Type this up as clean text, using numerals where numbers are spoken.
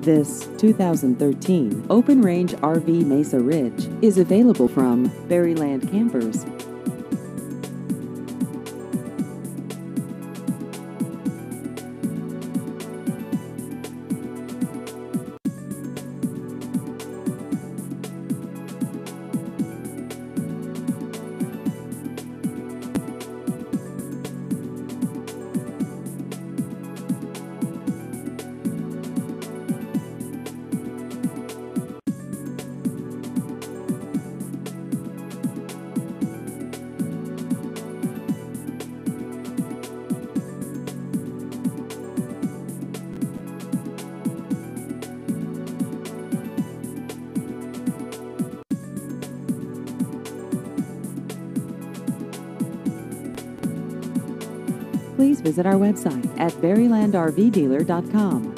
This 2013 Open Range RV Mesa Ridge is available from Berryland Campers. Please visit our website at berrylandrvdealer.com.